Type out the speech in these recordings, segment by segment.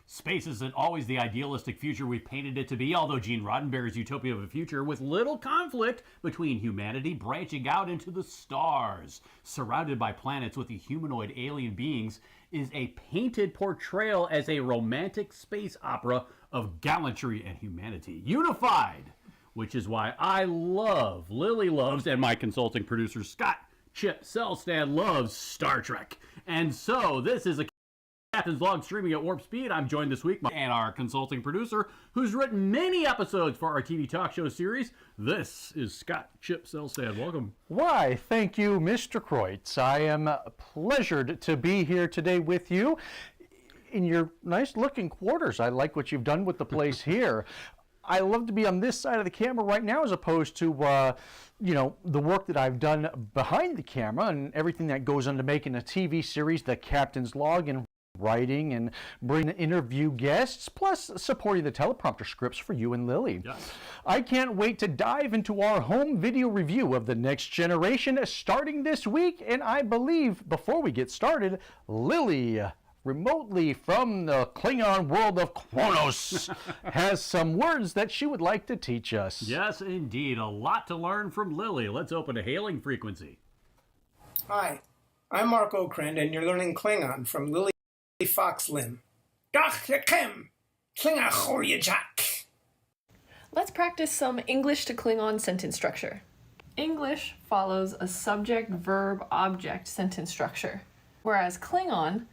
Space isn't always the idealistic future we've painted it to be, although Gene Roddenberry's utopia of a future with little conflict between humanity branching out into the stars, surrounded by planets with the humanoid alien beings, is a painted portrayal as a romantic space opera of gallantry and humanity, unified, which is why I love, Lily loves, and my consulting producer Scott Chip Selstad loves Star Trek. And so this is a Captain's Log streaming at warp speed. I'm joined this week by our consulting producer who's written many episodes for our TV talk show series. This is Scott Chip Selstad. Welcome. Why, thank you, Mr. Kreutz. I am pleasured to be here today with you in your nice looking quarters. I like what you've done with the place here. I love to be on this side of the camera right now as opposed to, the work that I've done behind the camera and everything that goes into making a TV series, The Captain's Log, and writing and bringing interview guests, plus supporting the teleprompter scripts for you and Lily. Yes. I can't wait to dive into our home video review of The Next Generation starting this week, and I believe, before we get started, Lily, remotely from the Klingon world of Kronos, has some words that she would like to teach us. Yes, indeed. A lot to learn from Lily. Let's open a hailing frequency. Hi, I'm Mark Okrand, and you're learning Klingon from Lili Fox-Lim. Let's practice some English to Klingon sentence structure. English follows a subject-verb-object sentence structure, whereas Klingon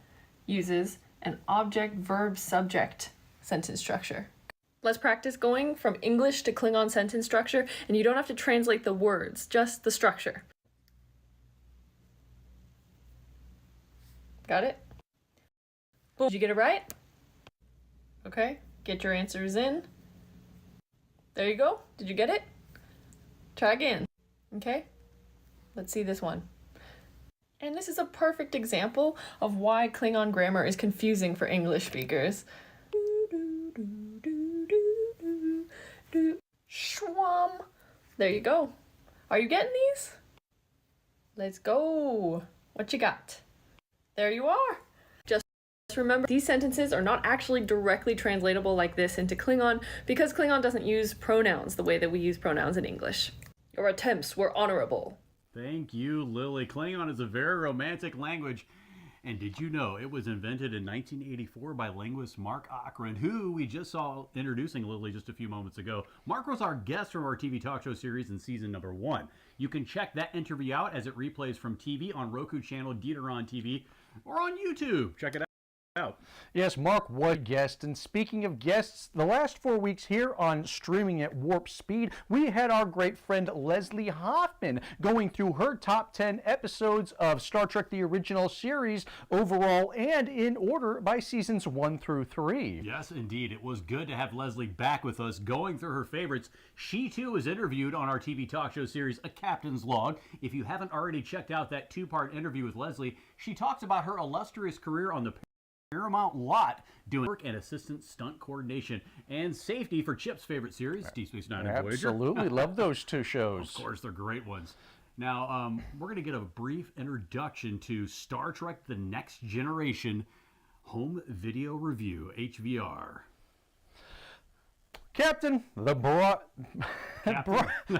uses an object-verb-subject sentence structure. Let's practice going from English to Klingon sentence structure, and you don't have to translate the words, just the structure. Got it? Boom. Did you get it right? Okay, get your answers in. There you go. Did you get it? Try again. Okay, let's see this one. And this is a perfect example of why Klingon grammar is confusing for English speakers. Schwam. There you go. Are you getting these? Let's go. What you got? There you are. Just remember, these sentences are not actually directly translatable like this into Klingon because Klingon doesn't use pronouns the way that we use pronouns in English. Your attempts were honorable. Thank you, Lily. Klingon is a very romantic language. And did you know it was invented in 1984 by linguist Mark Okrand, who we just saw introducing Lily just a few moments ago. Mark was our guest from our TV talk show series in season number 1. You can check that interview out as it replays from TV on Roku channel, Dieteron TV, or on YouTube. Check it out. Yes, Mark was a guest, and speaking of guests, the last 4 weeks here on Streaming at Warp Speed, we had our great friend Leslie Hoffman going through her top 10 episodes of Star Trek the Original Series overall and in order by seasons 1 through 3. Yes, indeed. It was good to have Leslie back with us going through her favorites. She, too, was interviewed on our TV talk show series, A Captain's Log. If you haven't already checked out that 2-part interview with Leslie, she talks about her illustrious career on the Paramount lot doing work and assistant stunt coordination and safety for Chip's favorite series, Deep Space Nine and Voyager. Absolutely. Love those two shows. Of course, they're great ones. Now, we're going to get a brief introduction to Star Trek The Next Generation Home Video Review, HVR. Captain,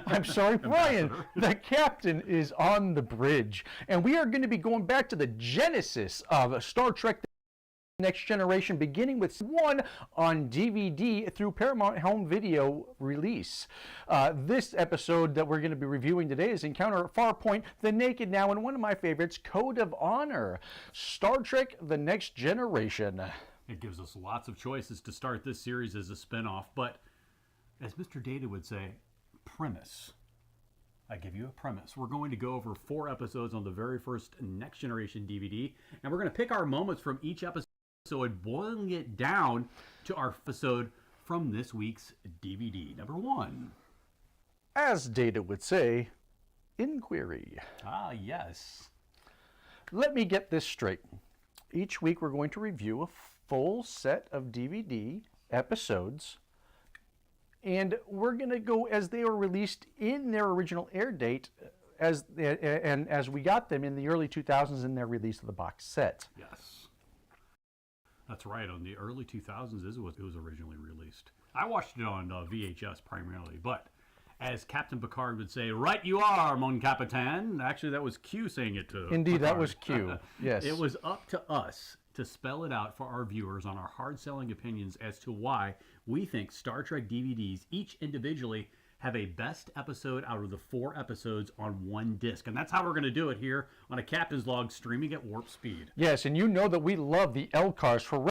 I'm sorry, Brian, the captain is on the bridge. And we are going to be going back to the genesis of Star Trek Next Generation, beginning with 1 on DVD through Paramount Home Video release. This episode that we're going to be reviewing today is Encounter at Farpoint, The Naked Now, and one of my favorites, Code of Honor, Star Trek The Next Generation. It gives us lots of choices to start this series as a spinoff, but as Mr. Data would say, premise. I give you a premise. We're going to go over 4 episodes on the very first Next Generation DVD, and we're going to pick our moments from each episode, boiling it down to our episode from this week's DVD. Number 1. As Data would say, inquiry. Ah, yes. Let me get this straight. Each week we're going to review a full set of DVD episodes, and we're going to go as they were released in their original air date as we got them in the early 2000s in their release of the box set. Yes. That's right. On the early 2000s, it was originally released. I watched it on VHS primarily, but as Captain Picard would say, "Right you are, mon capitaine." Actually, that was Q saying it to Indeed, Picard. that was Q. Yes. It was up to us to spell it out for our viewers on our hard-selling opinions as to why we think Star Trek DVDs, each individually, have a best episode out of the 4 episodes on one disc. And that's how we're going to do it here on a Captain's Log streaming at warp speed. Yes, and you know that we love the LCARs for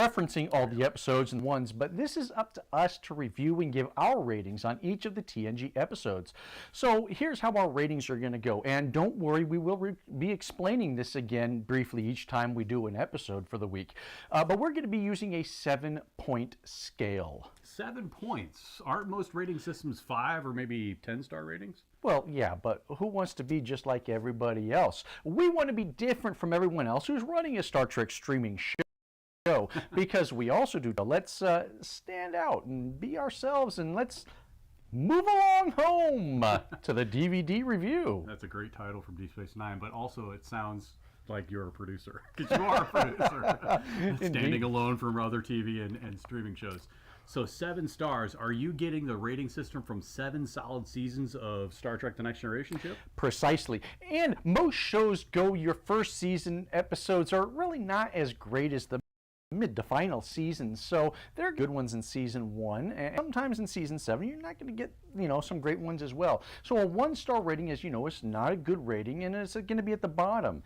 referencing all the episodes and ones, but this is up to us to review and give our ratings on each of the TNG episodes. So here's how our ratings are going to go, and don't worry, we will be explaining this again briefly each time we do an episode for the week, but we're going to be using a 7-point scale. 7 points. Aren't most rating systems 5 or maybe 10-star ratings? Well, yeah, but who wants to be just like everybody else? We want to be different from everyone else who's running a Star Trek streaming show. Because we also do. Let's stand out and be ourselves, and let's move along home to the DVD review. That's a great title from Deep Space Nine, but also it sounds like you're a producer, because you are a producer, standing alone from other TV and streaming shows. So 7 stars. Are you getting the rating system from 7 solid seasons of Star Trek The Next Generation, Chip? Precisely. And most shows go your first season episodes are really not as great as the mid to final seasons, so there are good ones in season 1, and sometimes in season 7 you're not going to get, some great ones as well. So a 1-star rating, as you know, is not a good rating, and it's going to be at the bottom,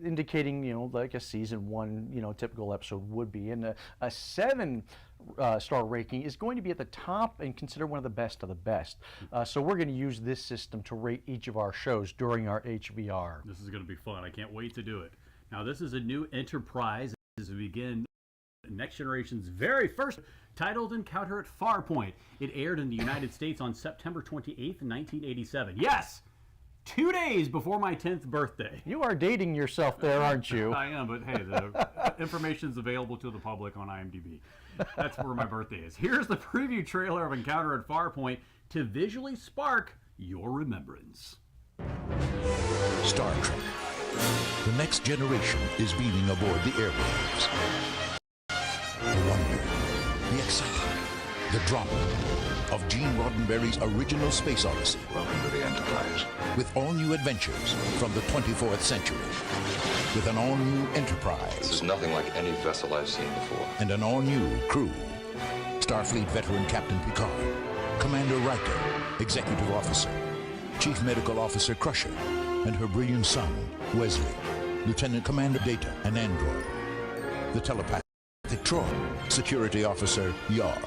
indicating, like a season 1, typical episode would be. And a 7-star rating is going to be at the top and considered one of the best of the best. So we're going to use this system to rate each of our shows during our HVR. This is going to be fun. I can't wait to do it. Now, this is a new Enterprise as we begin Next Generation's very first titled Encounter at Farpoint. It aired in the United States on September 28th, 1987. Yes! 2 days before my 10th birthday. You are dating yourself there, aren't you? I am, but hey, the information's available to the public on IMDb. That's where my birthday is. Here's the preview trailer of Encounter at Farpoint to visually spark your remembrance. Star Trek. The Next Generation is beaming aboard the airwaves. The wonder, the excitement, the drama of Gene Roddenberry's original Space Odyssey. Welcome to the Enterprise. With all-new adventures from the 24th century. With an all-new Enterprise. This is nothing like any vessel I've seen before. And an all-new crew. Starfleet veteran Captain Picard, Commander Riker, Executive Officer, Chief Medical Officer Crusher, and her brilliant son, Wesley, Lieutenant Commander Data, an android, the telepathic Troy, Security Officer Yar,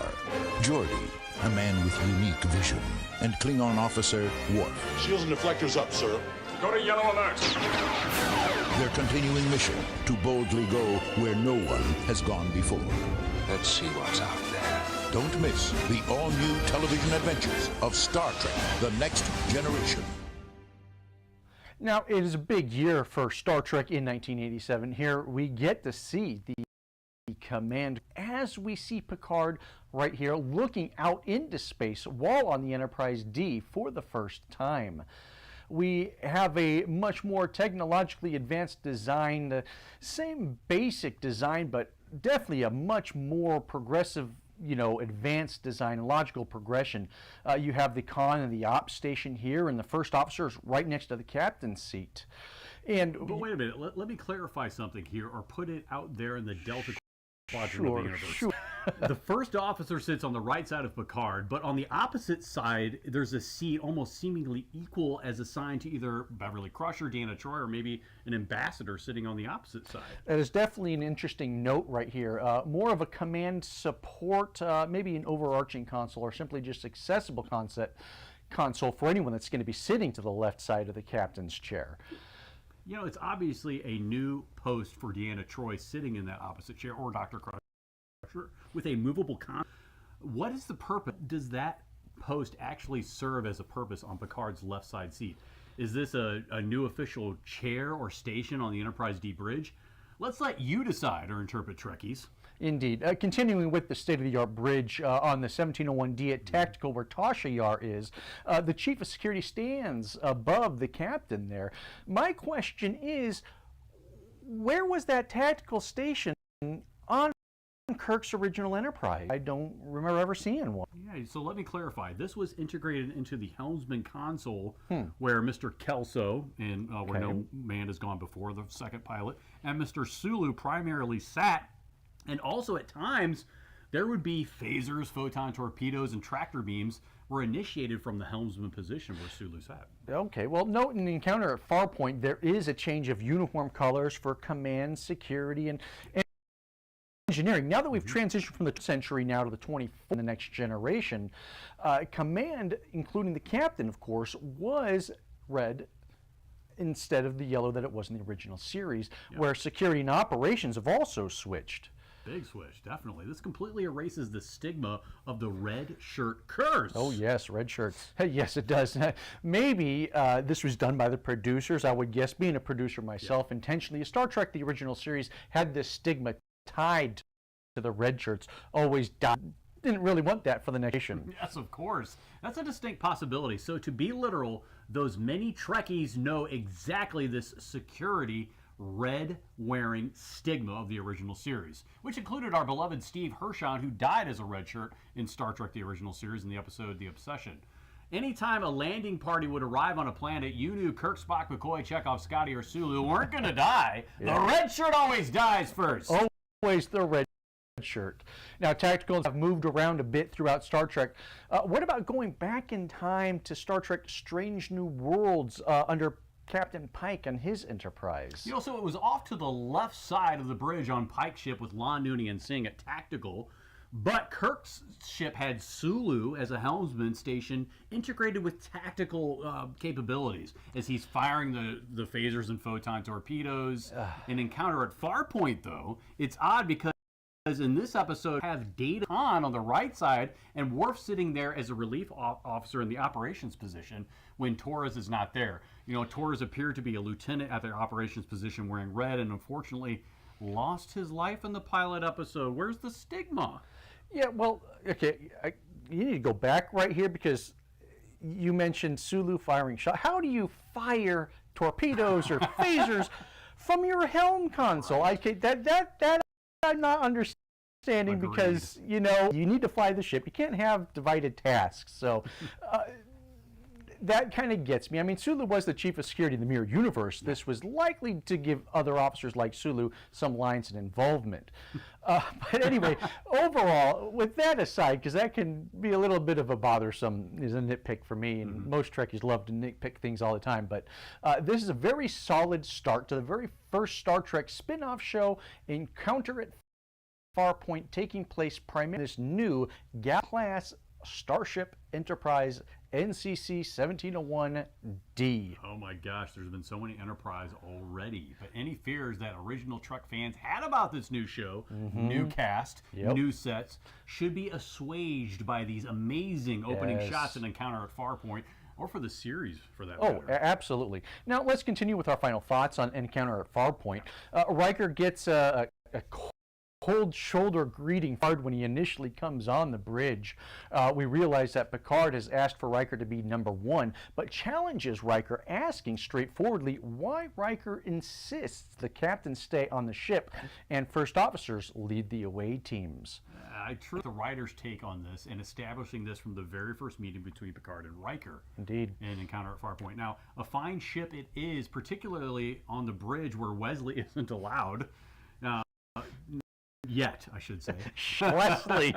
Geordi, a man with unique vision, and Klingon Officer Worf. Shields and deflectors up, sir. Go to yellow alert. Their continuing mission to boldly go where no one has gone before. Let's see what's out there. Don't miss the all-new television adventures of Star Trek: The Next Generation. Now, it is a big year for Star Trek in 1987. Here we get to see the command as we see Picard right here looking out into space while on the Enterprise D for the first time. We have a much more technologically advanced design, the same basic design, but definitely a much more progressive, advanced design and logical progression. You have the con and the op station here, and the first officer is right next to the captain's seat. But wait a minute, let me clarify something here, or put it out there in the Delta Quadrant of the universe. Sure. The first officer sits on the right side of Picard, but on the opposite side, there's a seat almost seemingly equal as assigned to either Beverly Crusher, Deanna Troi, or maybe an ambassador sitting on the opposite side. That is definitely an interesting note right here. More of a command support, maybe an overarching console, or simply just accessible console for anyone that's going to be sitting to the left side of the captain's chair. It's obviously a new post for Deanna Troi sitting in that opposite chair, or Dr. Crusher, with a movable console. What is the purpose? Does that post actually serve as a purpose on Picard's left side seat? Is this a new official chair or station on the Enterprise D bridge? Let's let you decide or interpret, Trekkies. Indeed. Continuing with the state-of-the-art bridge on the 1701D at Tactical, where Tasha Yar is, the Chief of Security stands above the captain there. My question is, where was that tactical station on Kirk's original Enterprise. I don't remember ever seeing one. Yeah, so let me clarify. This was integrated into the helmsman console where Mr. Kelso, and where no man has gone before, the second pilot, and Mr. Sulu primarily sat. And also at times, there would be phasers, photon torpedoes, and tractor beams were initiated from the helmsman position where Sulu sat. Okay, well, note in the encounter at Farpoint, there is a change of uniform colors for command, security, and engineering. Now that we've transitioned from the century now to the 24th, the next generation, command, including the captain, of course, was red instead of the yellow that it was in the original series, where security and operations have also switched. Big switch, definitely. This completely erases the stigma of the red shirt curse. Oh yes, red shirts. Yes, it does. Maybe this was done by the producers. I would guess, being a producer myself, intentionally. Star Trek, the original series, had this stigma tied to the red shirts. Always didn't really want that for the next nation. Yes, of course. That's a distinct possibility. So to be literal, those many Trekkies know exactly this security red-wearing stigma of the original series, which included our beloved Steve Hershon, who died as a red shirt in Star Trek, the original series, in the episode The Obsession. Anytime a landing party would arrive on a planet, you knew Kirk, Spock, McCoy, Chekhov, Scotty, or Sulu weren't going to die. The red shirt always dies first. Always the red shirt. Now, tacticals have moved around a bit throughout Star Trek. What about going back in time to Star Trek Strange New Worlds under Captain Pike on his Enterprise? You know, so it was off to the left side of the bridge on Pike's ship with Lon, Nooney, and Singh at tactical, but Kirk's ship had Sulu as a helmsman station integrated with tactical capabilities as he's firing the phasers and photon torpedoes. An encounter at Farpoint, though, it's odd because in this episode have Data on the right side and Worf sitting there as a relief officer in the operations position when Torres is not there. You know, Torres appeared to be a lieutenant at the operations position wearing red and unfortunately lost his life in the pilot episode. Where's the stigma? Yeah, well, okay, you need to go back right here because you mentioned Sulu firing shots. How do you fire torpedoes or phasers from your helm console? That I'm not understanding. Agreed. Because, you know, you need to fly the ship. You can't have divided tasks. So that kind of gets me. I mean, Sulu was the chief of security in the mirror universe. This was likely to give other officers like Sulu some lines and involvement. But anyway, overall, with that aside, because that can be a little bit of a bothersome, is a nitpick for me, and most Trekkies love to nitpick things all the time, but this is a very solid start to the very first Star Trek spin-off show, Encounter at Farpoint, taking place primarily in this new Gal-class Starship Enterprise NCC 1701D. Oh my gosh, there's been so many Enterprise already. But any fears that original Trek fans had about this new show, new cast, new sets, should be assuaged by these amazing opening shots and Encounter at Farpoint, or for the series for that matter. Oh, absolutely. Now let's continue with our final thoughts on Encounter at Farpoint. Riker gets a cold shoulder greeting Picard when he initially comes on the bridge. We realize that Picard has asked for Riker to be number one, but challenges Riker, asking straightforwardly why Riker insists the captain stay on the ship and first officers lead the away teams. I trust the writer's take on this and establishing this from the very first meeting between Picard and Riker. Indeed. In Encounter at Farpoint. Now, a fine ship it is, particularly on the bridge where Wesley isn't allowed. Yet, I should say. Wesley,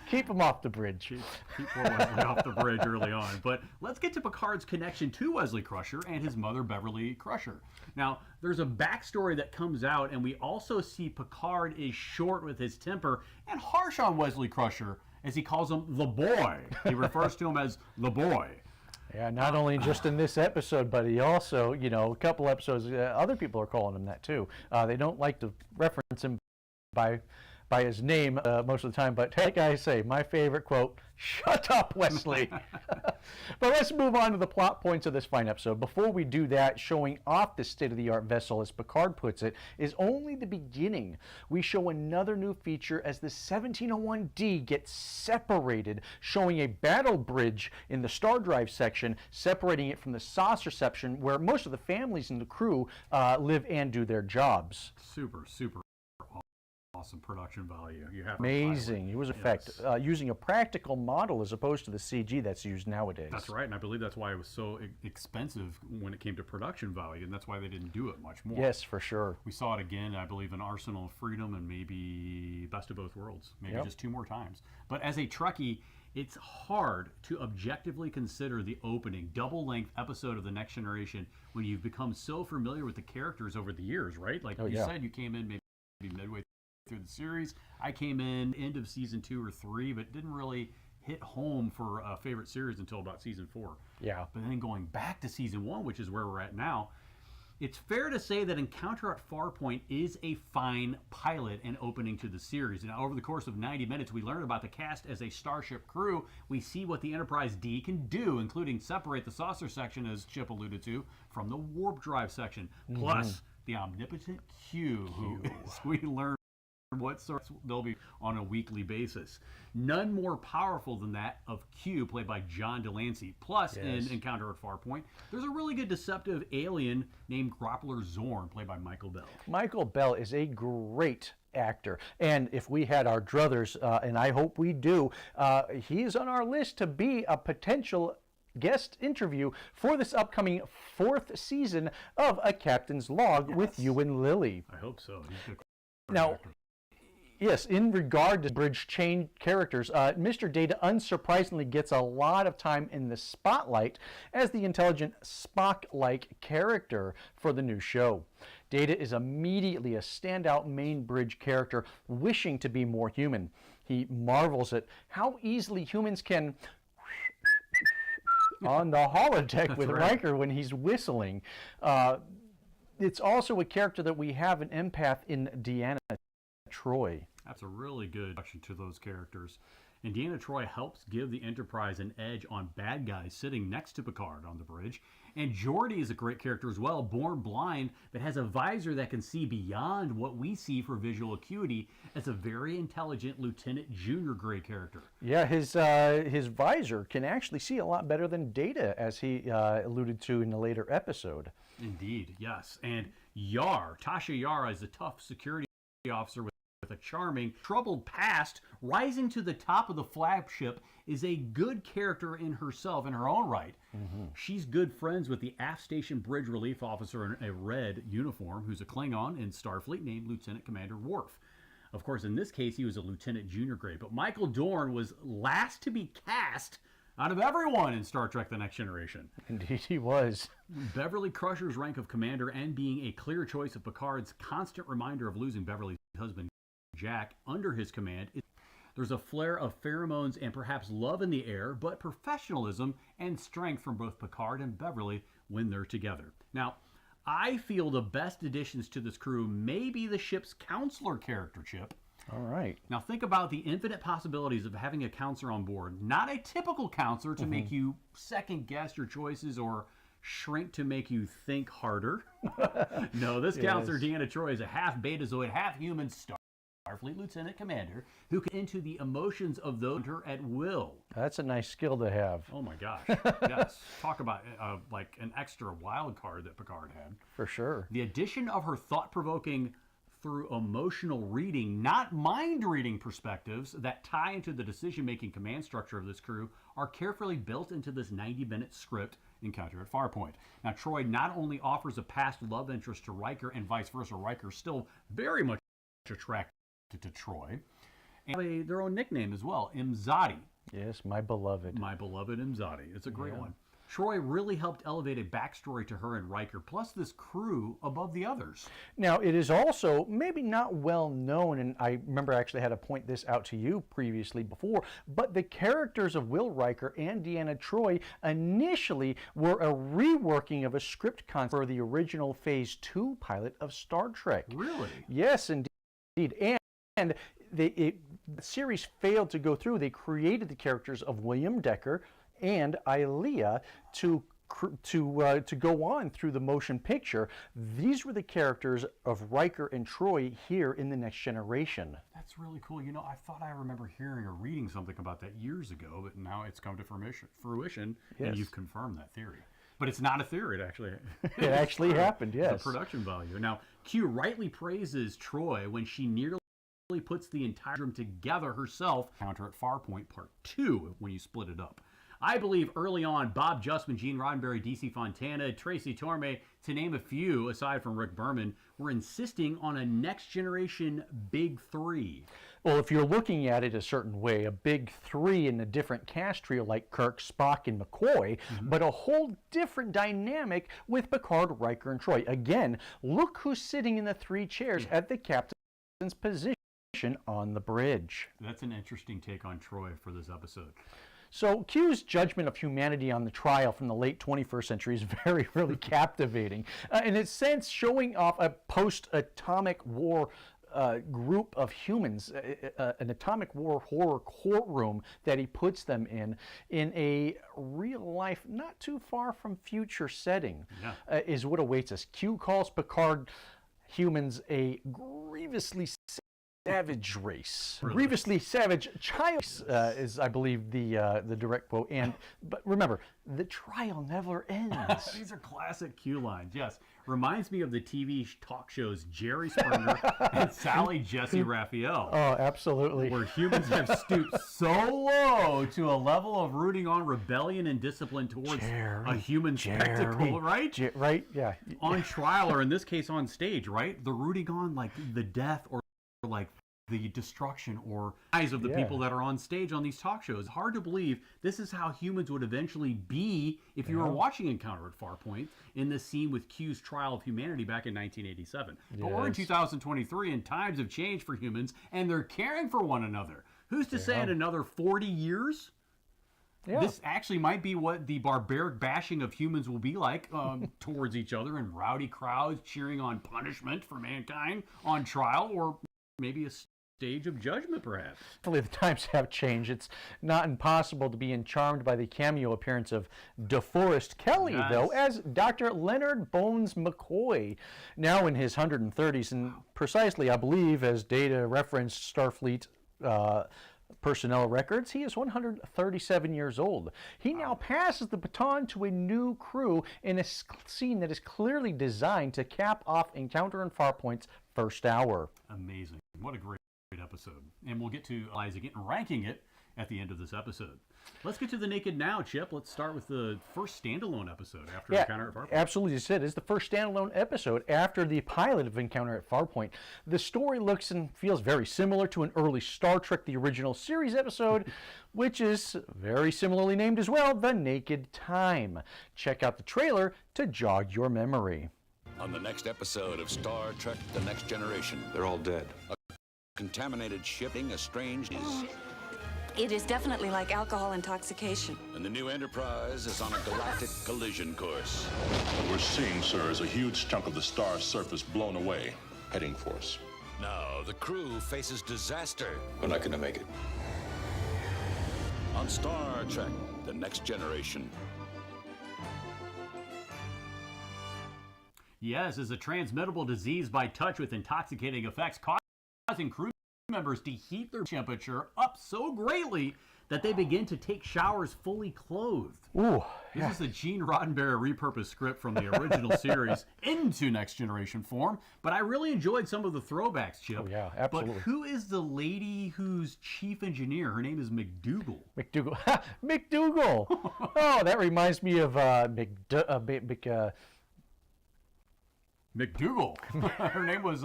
keep him off the bridge. Keep poor Wesley off the bridge early on. But let's get to Picard's connection to Wesley Crusher and his mother, Beverly Crusher. Now, there's a backstory that comes out, and we also see Picard is short with his temper and harsh on Wesley Crusher as he calls him the boy. He refers to him as the boy. Yeah, not only just in this episode, but he also, you know, a couple episodes, other people are calling him that too. They don't like to reference him by his name most of the time, but like I say, my favorite quote, "Shut up, Wesley." But let's move on to the plot points of this fine episode. Before we do that, showing off the state-of-the-art vessel, as Picard puts it, is only the beginning. We show another new feature as the 1701D gets separated, showing a battle bridge in the star drive section, separating it from the saucer section where most of the families and the crew live and do their jobs. Super, super awesome production value. You have Amazing. It was using a practical model as opposed to the CG that's used nowadays. That's right, and I believe that's why it was so expensive when it came to production value, and that's why they didn't do it much more. Yes, for sure. We saw it again, I believe, in Arsenal of Freedom and maybe Best of Both Worlds, maybe just 2 more times. But as a Trekkie, it's hard to objectively consider the opening double-length episode of The Next Generation when you've become so familiar with the characters over the years, right? Like you said, you came in maybe midway through the series. I came in end of season 2 or 3, but didn't really hit home for a favorite series until about season 4. Yeah. But then going back to season 1, which is where we're at now, it's fair to say that Encounter at Farpoint is a fine pilot and opening to the series. And over the course of 90 minutes, we learn about the cast as a Starship crew. We see what the Enterprise D can do, including separate the saucer section, as Chip alluded to, from the warp drive section. Plus, the omnipotent Q, who is, we learn what sorts they'll be on a weekly basis. None more powerful than that of Q, played by John Delancey. Plus, in Encounter at Farpoint, there's a really good deceptive alien named Groppler Zorn, played by Michael Bell. Michael Bell is a great actor, and if we had our druthers, and I hope we do, he's on our list to be a potential guest interview for this upcoming 4th season of A Captain's Log with you and Lily. I hope so. He's a Now, yes, in regard to bridge chain characters, Mr. Data unsurprisingly gets a lot of time in the spotlight as the intelligent Spock-like character for the new show. Data is immediately a standout main bridge character wishing to be more human. He marvels at how easily humans can on the holodeck with Riker when he's whistling. It's also a character that we have an empath in Deanna Troi. That's a really good introduction to those characters. And Deanna Troi helps give the Enterprise an edge on bad guys sitting next to Picard on the bridge. And Geordi is a great character as well, born blind, but has a visor that can see beyond what we see for visual acuity as a very intelligent Lieutenant Junior grade character. Yeah, his visor can actually see a lot better than Data, as he alluded to in a later episode. Indeed, yes. And Yar, Tasha Yar, is a tough security officer with a charming, troubled past, rising to the top of the flagship, is a good character in herself, in her own right. She's good friends with the aft station bridge relief officer in a red uniform, who's a Klingon in Starfleet named Lieutenant Commander Worf. Of course, in this case, he was a Lieutenant Junior grade, but Michael Dorn was last to be cast out of everyone in Star Trek The Next Generation. Indeed he was. Beverly Crusher's rank of commander and being a clear choice of Picard's constant reminder of losing Beverly's husband, Jack, under his command. There's a flare of pheromones and perhaps love in the air, but professionalism and strength from both Picard and Beverly when they're together. Now, I feel the best additions to this crew may be the ship's counselor character, Chip. All right. Now think about the infinite possibilities of having a counselor on board. Not a typical counselor to make you second guess your choices or shrink to make you think harder. No, this counselor, Deanna Troi, is a half betazoid, half human Starfleet Lieutenant Commander who can into the emotions of those her at will. That's a nice skill to have. Oh my gosh. Yes. Talk about like an extra wild card that Picard had. For sure. The addition of her thought-provoking through emotional reading, not mind-reading perspectives that tie into the decision-making command structure of this crew are carefully built into this 90-minute script Encounter at Farpoint. Now, Troi not only offers a past love interest to Riker and vice versa, Riker still very much attracted to Troi, and they have their own nickname as well, Imzadi. Yes, my beloved. My beloved Imzadi. It's a great one. Troi really helped elevate a backstory to her and Riker, plus this crew above the others. Now, it is also maybe not well known, and I remember I actually had to point this out to you previously before, but the characters of Will Riker and Deanna Troi initially were a reworking of a script concept for the original Phase 2 pilot of Star Trek. Really? Yes, indeed. And the series failed to go through. They created the characters of William Decker and Ilea to go on through the motion picture. These were the characters of Riker and Troi here in The Next Generation. That's really cool. You know, I thought I remember hearing or reading something about that years ago, but now it's come to fruition, and you've confirmed that theory. But it's not a theory. It actually happened, yes. It's a production value. Now, Q rightly praises Troi when she nearly puts the entire room together herself. Counter at Farpoint Part 2 when you split it up. I believe early on, Bob Justman, Gene Roddenberry, DC Fontana, Tracy Torme, to name a few, aside from Rick Berman, were insisting on a next generation Big Three. Well, if you're looking at it a certain way, a big three in a different cast trio like Kirk, Spock, and McCoy, but a whole different dynamic with Picard, Riker, and Troy. Again, look who's sitting in the three chairs at the captain's position on the bridge. That's an interesting take on Troy for this episode. So Q's judgment of humanity on the trial from the late 21st century is very, really captivating. In its sense, showing off a post-atomic war group of humans, an atomic war horror courtroom that he puts them in a real life, not too far from future setting, is what awaits us. Q calls Picard humans a grievously savage race. Really? Grievously savage child is, I believe, the direct quote. But remember, the trial never ends. These are classic Q lines, yes. Reminds me of the TV talk shows Jerry Springer and Sally Jesse Raphael. Oh, absolutely. Where humans have stooped so low to a level of rooting on rebellion and discipline towards a human spectacle, right? Right, yeah. On trial, or in this case on stage, right? The rooting on like the death or like the destruction or eyes of the people that are on stage on these talk shows. Hard to believe this is how humans would eventually be if you were watching Encounter at Farpoint in this scene with Q's trial of humanity back in 1987. But we're in 2023 and times have changed for humans and they're caring for one another. Who's to say in another 40 years? This actually might be what the barbaric bashing of humans will be like towards each other and rowdy crowds cheering on punishment for mankind on trial, or maybe a stage of judgment, perhaps. Hopefully the times have changed. It's not impossible to be charmed by the cameo appearance of DeForest Kelley, though, as Dr. Leonard Bones McCoy, now in his 130s, and precisely, I believe, as data referenced Starfleet personnel records, he is 137 years old. He now passes the baton to a new crew in a scene that is clearly designed to cap off Encounter in Farpoint's first hour. Amazing. What a great episode. And we'll get to Eliza and ranking it at the end of this episode. Let's get to the Naked Now, Chip. Let's start with the first standalone episode after Encounter at Farpoint. Absolutely, as you said, it's the first standalone episode after the pilot of Encounter at Farpoint. The story looks and feels very similar to an early Star Trek, the original series episode, which is very similarly named as well, The Naked Time. Check out the trailer to jog your memory. On the next episode of Star Trek The Next Generation, They're all dead. a contaminated shipping, a strange disease, It is definitely like alcohol intoxication. and the new Enterprise is on a galactic collision course. What we're seeing, sir, is a huge chunk of the star's surface blown away, heading for us. Now, the crew faces disaster We're not gonna make it. on Star Trek The Next Generation. Yes, is a transmittable disease by touch with intoxicating effects, causing crew members to heat their temperature up so greatly that they begin to take showers fully clothed. Ooh, This is a Gene Roddenberry repurposed script from the original series into Next Generation form, but I really enjoyed some of the throwbacks, Chip. Oh, yeah, absolutely. But who is the lady who's chief engineer? Her name is McDougal. McDougal. McDougal! Oh, that reminds me of McDougal. Her name was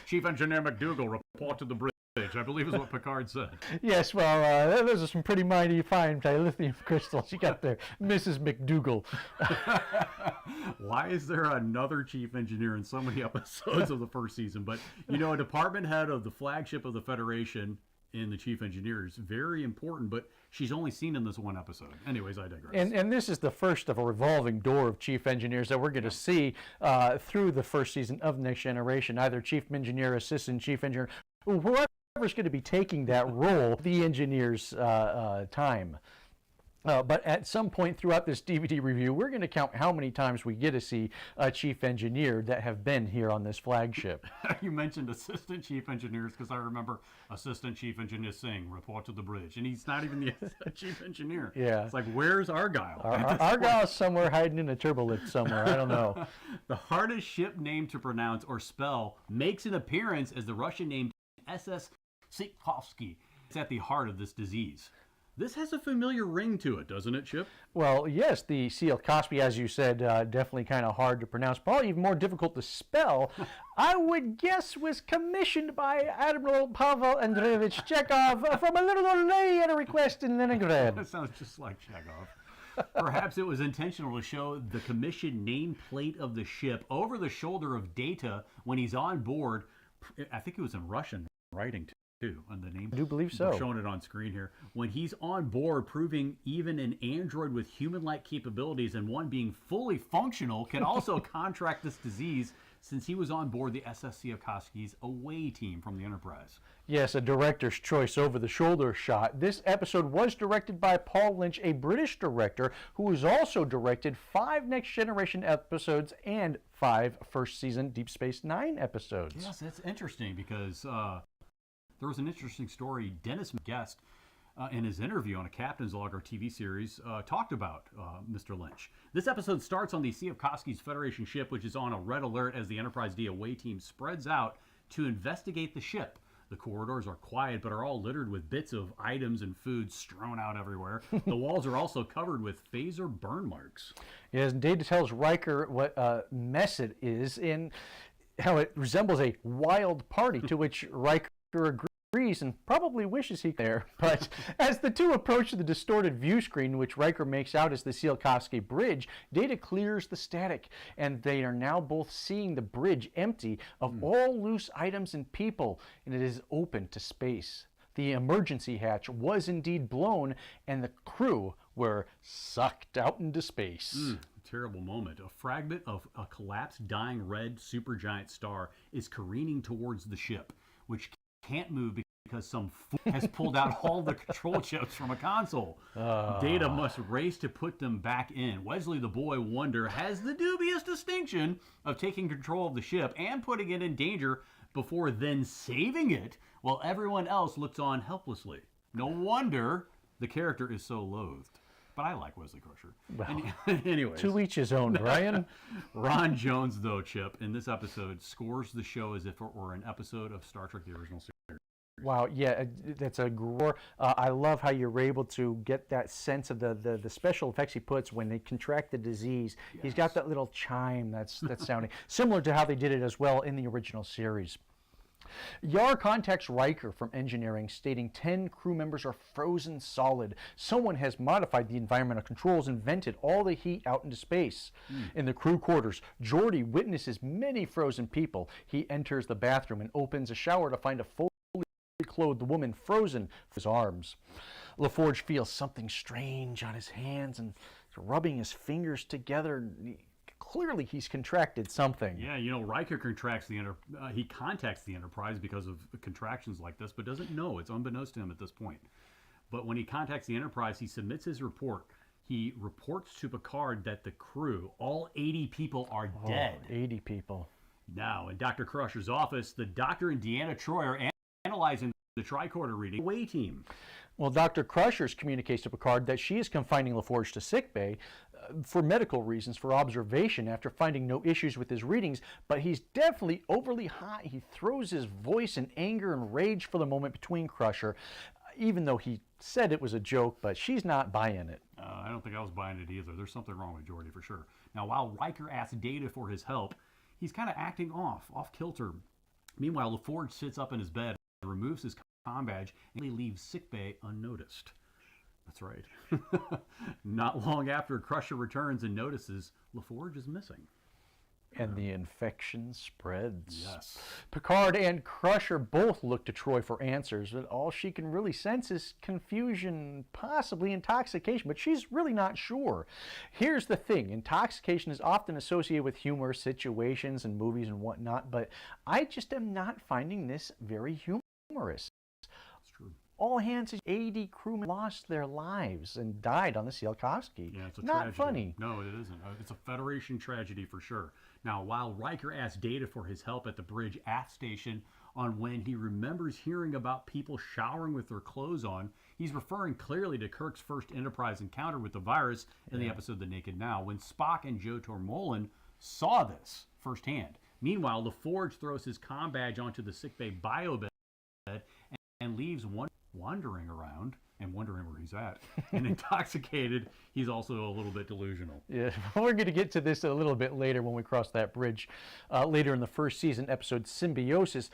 Chief Engineer McDougal. Report to the bridge, I believe is what Picard said. Yes, well, those are some pretty mighty fine dilithium crystals you got there, Mrs. McDougal. Why is there another chief engineer in so many episodes of the first season? But, you know, a department head of the flagship of the Federation in the chief engineer is very important, but she's only seen in this one episode. Anyways, I digress. And this is the first of a revolving door of chief engineers that we're going to see through the first season of Next Generation. Either chief engineer, assistant chief engineer, whoever's going to be taking that role, the engineer's time. But at some point throughout this DVD review, we're going to count how many times we get to see a chief engineer that have been here on this flagship. You mentioned assistant chief engineers because I remember assistant chief engineer saying, report to the bridge. And he's not even the chief engineer. Yeah. It's like, where's Argyle? Argyle's somewhere hiding in a turbolift somewhere. I don't know. The hardest ship name to pronounce or spell makes an appearance as the Russian named SS Tsikovsky. It's at the heart of this disease. This has a familiar ring to it, doesn't it, Chip? Well, yes, the Tsikovsky, as you said, definitely kind of hard to pronounce, probably even more difficult to spell. I would guess was commissioned by Admiral Pavel Andreevich Chekhov from a little old lady at a request in Leningrad. That sounds just like Chekhov. Perhaps it was intentional to show the commission nameplate of the ship over the shoulder of Data when he's on board. I think it was in Russian writing, too, on the name. I do believe so. We're showing it on screen here. When he's on board, proving even an android with human-like capabilities and one being fully functional can also contract this disease, since he was on board the SS Tsikovsky's away team from the Enterprise. Yes, a director's choice over the shoulder shot. This episode was directed by Paul Lynch, a British director who has also directed 5 Next Generation episodes and 5 first season Deep Space Nine episodes. Yes, that's interesting because there was an interesting story Dennis Guest in his interview on a Captain's Log or TV series talked about Mr. Lynch. This episode starts on the Tsikovsky's Federation ship, which is on a red alert as the Enterprise D away team spreads out to investigate the ship. The corridors are quiet, but are all littered with bits of items and food strewn out everywhere. The walls are also covered with phaser burn marks. Yes, Data tells Riker what mess it is and how it resembles a wild party, to which Riker agrees and probably wishes he could there. But as the two approach the distorted view screen, which Riker makes out as the Tsikovsky bridge, Data clears the static, and they are now both seeing the bridge empty of all loose items and people, and it is open to space. The emergency hatch was indeed blown, and the crew were sucked out into space. Terrible moment. A fragment of a collapsed, dying red supergiant star is careening towards the ship, which can't move because some fool has pulled out all the control chips from a console. Data must race to put them back in. Wesley the boy wonder has the dubious distinction of taking control of the ship and putting it in danger before then saving it, while everyone else looks on helplessly. No wonder the character is so loathed. But I like Wesley Crusher. Well, anyways. to each his own, Brian. Ron Jones, though, Chip, in this episode, scores the show as if it were an episode of Star Trek: The Original Series. Wow, yeah, that's a gore. I love how you're able to get that sense of the special effects he puts when they contract the disease. Yes. He's got that little chime that's sounding, similar to how they did it as well in the original series. Yar contacts Riker from engineering, stating 10 crew members are frozen solid. Someone has modified the environmental controls and vented all the heat out into space. In the crew quarters, Geordi witnesses many frozen people. He enters the bathroom and opens a shower to find a fully clothed woman frozen in his arms. LaForge feels something strange on his hands and rubbing his fingers together. Clearly, he's contracted something. Yeah, you know, Riker contacts the Enterprise because of contractions like this, but doesn't know. It's unbeknownst to him at this point. But when he contacts the Enterprise, he submits his report. He reports to Picard that the crew, all 80 people, are dead. 80 people. Now, in Dr. Crusher's office, the Doctor and Deanna Troi are analyzing the tricorder reading. Away team. Well, Dr. Crusher communicates to Picard that she is confining LaForge to sickbay for medical reasons, for observation, after finding no issues with his readings, but he's definitely overly hot. He throws his voice in anger and rage for the moment between Crusher, even though he said it was a joke, but she's not buying it. I don't think I was buying it either. There's something wrong with Geordi for sure. Now, while Riker asks Data for his help, he's kind of acting off kilter. Meanwhile, LaForge sits up in his bed, removes his comm badge, and leaves sickbay unnoticed. That's right. Not long after, Crusher returns and notices LaForge is missing. And the infection spreads. Yes. Picard and Crusher both look to Troi for answers, but all she can really sense is confusion, possibly intoxication, but she's really not sure. Here's the thing. Intoxication is often associated with humorous situations and movies and whatnot, but I just am not finding this very humorous. That's true. All hands, 80 crewmen lost their lives and died on the Tsikovsky. Yeah, it's a not tragedy. Funny. No, it isn't. It's a Federation tragedy for sure. Now, while Riker asks Data for his help at the bridge aft station on when he remembers hearing about people showering with their clothes on, he's referring clearly to Kirk's first Enterprise encounter with the virus in the episode The Naked Now, when Spock and Joe Tormolen saw this firsthand. Meanwhile, LaForge throws his comm badge onto the sickbay biobed and leaves wandering around and wondering where he's at. And intoxicated, he's also a little bit delusional. Yeah, we're going to get to this a little bit later when we cross that bridge later in the first season episode Symbiosis.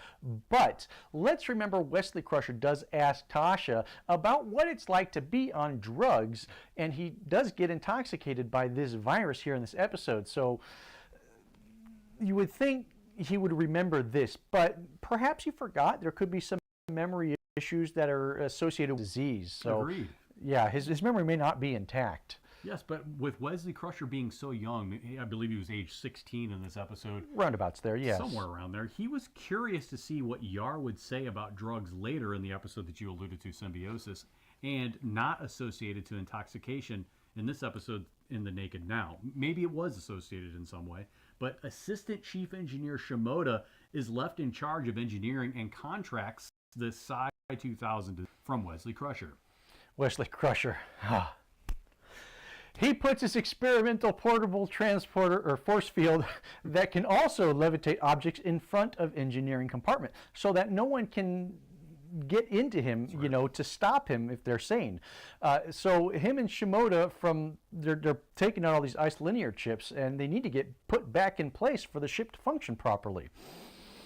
But let's remember Wesley Crusher does ask Tasha about what it's like to be on drugs, and he does get intoxicated by this virus here in this episode. So you would think he would remember this, but perhaps he forgot. There could be some memory issues that are associated with disease. So, agreed. Yeah, his memory may not be intact. Yes, but with Wesley Crusher being so young, I believe he was age 16 in this episode. Roundabouts there, yes. Somewhere around there. He was curious to see what Yar would say about drugs later in the episode that you alluded to, Symbiosis, and not associated to intoxication in this episode in The Naked Now. Maybe it was associated in some way, but Assistant Chief Engineer Shimoda is left in charge of engineering and contracts the Psi 2000 from Wesley Crusher. Wesley Crusher. He puts his experimental portable transporter or force field that can also levitate objects in front of engineering compartment so that no one can get into him, you know, to stop him if they're sane. So him and Shimoda, they're taking out all these isolinear chips, and they need to get put back in place for the ship to function properly.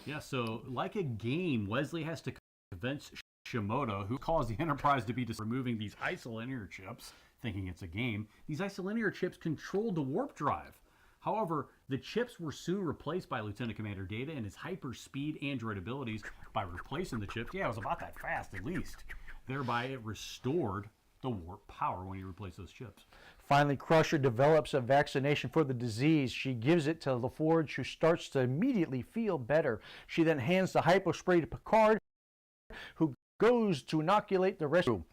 Yeah, so like a game, Wesley has to convince Shimoda, who caused the Enterprise to be removing these isolinear chips, thinking it's a game. These isolinear chips controlled the warp drive. However, the chips were soon replaced by Lieutenant Commander Data and his hyper-speed android abilities by replacing the chips. Yeah, it was about that fast, at least. Thereby, it restored the warp power when you replace those chips. Finally, Crusher develops a vaccination for the disease. She gives it to LaForge, who starts to immediately feel better. She then hands the hypospray to Picard, who goes to inoculate the rest of them.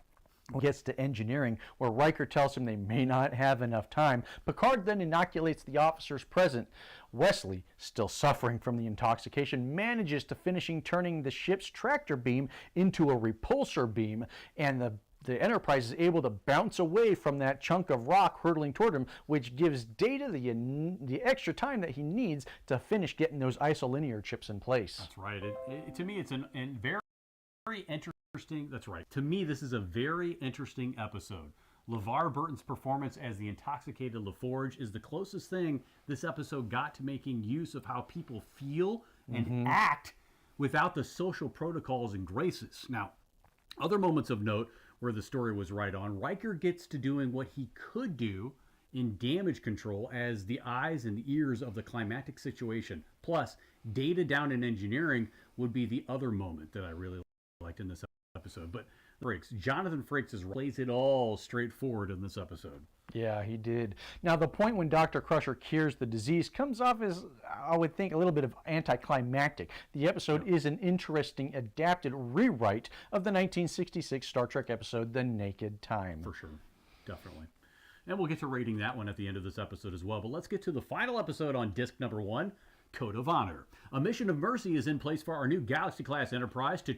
Gets to engineering, where Riker tells him they may not have enough time. Picard then inoculates the officers present. Wesley, still suffering from the intoxication, manages to turning the ship's tractor beam into a repulsor beam, and the Enterprise is able to bounce away from that chunk of rock hurtling toward him, which gives Data the extra time that he needs to finish getting those isolinear chips in place. That's right. To me, it's a very interesting. That's right. To me, this is a very interesting episode. LeVar Burton's performance as the intoxicated LaForge is the closest thing this episode got to making use of how people feel and act without the social protocols and graces. Now, other moments of note where the story was right on, Riker gets to doing what he could do in damage control as the eyes and ears of the climactic situation. Plus, Data down in engineering would be the other moment that I really liked in this episode. But Jonathan Frakes plays it all straightforward in this episode. Yeah, he did. Now, the point when Dr. Crusher cures the disease comes off as, I would think, a little bit of anticlimactic. The episode is an interesting adapted rewrite of the 1966 Star Trek episode The Naked Time. For sure. Definitely. And we'll get to rating that one at the end of this episode as well. But let's get to the final episode on disc number 1, Code of Honor. A mission of mercy is in place for our new Galaxy-class Enterprise to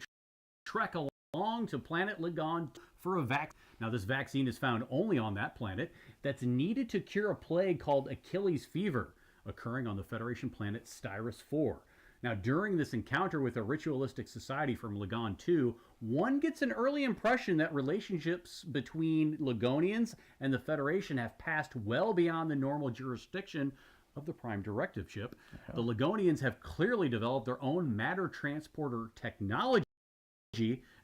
trek along to planet Ligon for a vaccine. Now, this vaccine is found only on that planet that's needed to cure a plague called Achilles fever, occurring on the Federation planet Styrus 4. Now, during this encounter with a ritualistic society from Ligon 2, one gets an early impression that relationships between Ligonians and the Federation have passed well beyond the normal jurisdiction of the Prime Directive ship. The Ligonians have clearly developed their own matter transporter technology,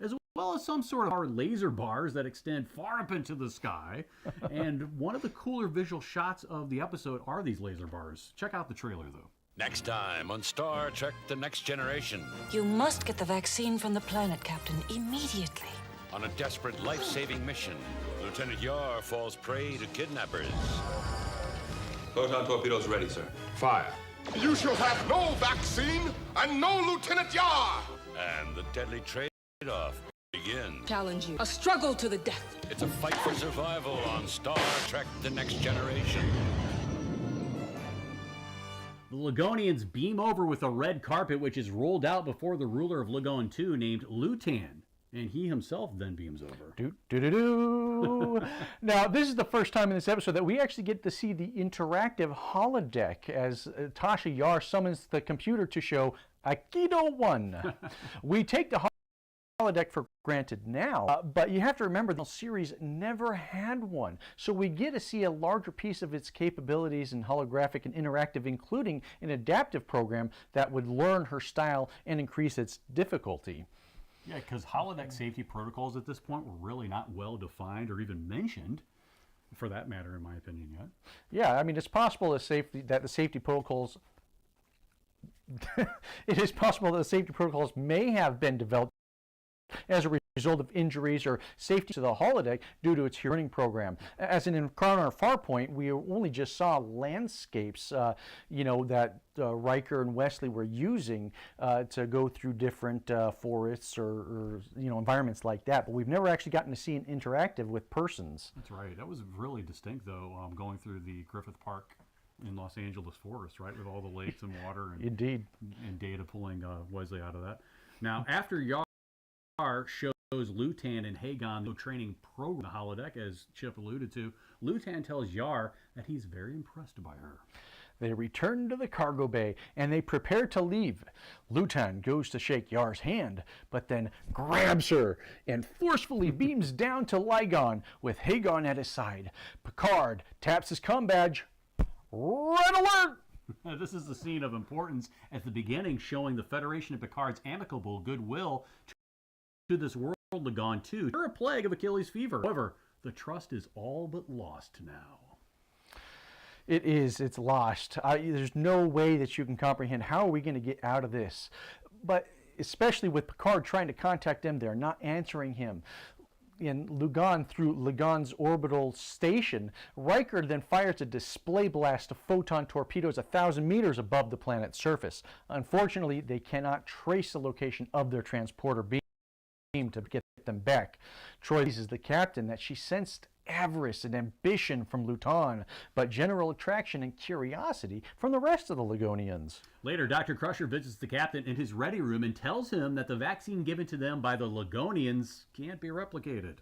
as well as some sort of laser bars that extend far up into the sky. And one of the cooler visual shots of the episode are these laser bars. Check out the trailer, though. Next time on Star Trek The Next Generation. You must get the vaccine from the planet, Captain, immediately. On a desperate life-saving mission, Lieutenant Yar falls prey to kidnappers. Photon torpedoes ready, sir. Fire. You shall have no vaccine and no Lieutenant Yar! And the deadly trade-off begins. Challenge you. A struggle to the death. It's a fight for survival on Star Trek The Next Generation. The Ligonians beam over with a red carpet, which is rolled out before the ruler of Ligon 2 named Lutan. And he himself then beams over. Now, this is the first time in this episode that we actually get to see the interactive holodeck as Tasha Yar summons the computer to show Aikido 1. We take the holodeck for granted now, but you have to remember the series never had one. So we get to see a larger piece of its capabilities in holographic and interactive, including an adaptive program that would learn her style and increase its difficulty. Yeah, because holodeck safety protocols at this point were really not well defined or even mentioned, for that matter, in my opinion, yet. Yeah, I mean, it's possible that the safety protocols it is possible that the safety protocols may have been developed as a result of injuries or safety to the holodeck due to its learning program. As an encounter Farpoint, we only just saw landscapes, that Riker and Wesley were using to go through different forests or environments like that. But we've never actually gotten to see an interactive with persons. That's right. That was really distinct, though, going through the Griffith Park in Los Angeles forest, right, with all the lakes and water and indeed, and Data pulling Wesley out of that. Now, after Yar shows Lutan and Hagon the training program, the holodeck, as Chip alluded to, Lutan tells Yar that he's very impressed by her. They return to the cargo bay and they prepare to leave. Lutan goes to shake Yar's hand, but then grabs her and forcefully beams down to Ligon with Hagon at his side. Picard taps his comm badge. Red alert! This is the scene of importance at the beginning, showing the Federation of Picard's amicable goodwill to this world Ligon 2. They're a plague of Achilles fever. However, the trust is all but lost now. It is. It's lost. There's no way that you can comprehend how are we going to get out of this. But especially with Picard trying to contact them, they're not answering him. In Lugan, through Lugan's orbital station, Riker then fires a display blast of photon torpedoes 1,000 meters above the planet's surface. Unfortunately, they cannot trace the location of their transporter beam to get them back. Troy teases the captain that she sensed avarice and ambition from Lutan, but general attraction and curiosity from the rest of the Ligonians. Later, Dr. Crusher visits the captain in his ready room and tells him that the vaccine given to them by the Ligonians can't be replicated.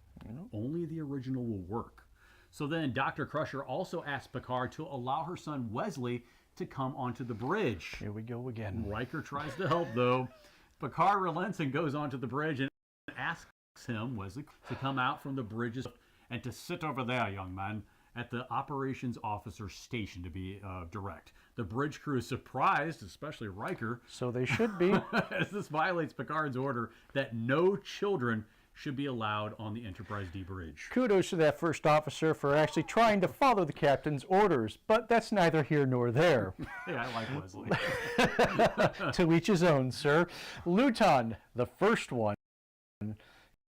Only the original will work. So then Dr. Crusher also asks Picard to allow her son Wesley to come onto the bridge. Here we go again. Riker tries to help, though. Picard relents and goes onto the bridge and asks him, Wesley, to come out from the bridges and to sit over there, young man, at the operations officer station, to be direct. The bridge crew is surprised, especially Riker. So they should be. As this violates Picard's order that no children should be allowed on the Enterprise D bridge. Kudos to that first officer for actually trying to follow the captain's orders, but that's neither here nor there. Yeah, I like Wesley. To each his own, sir. Lutan, the first one,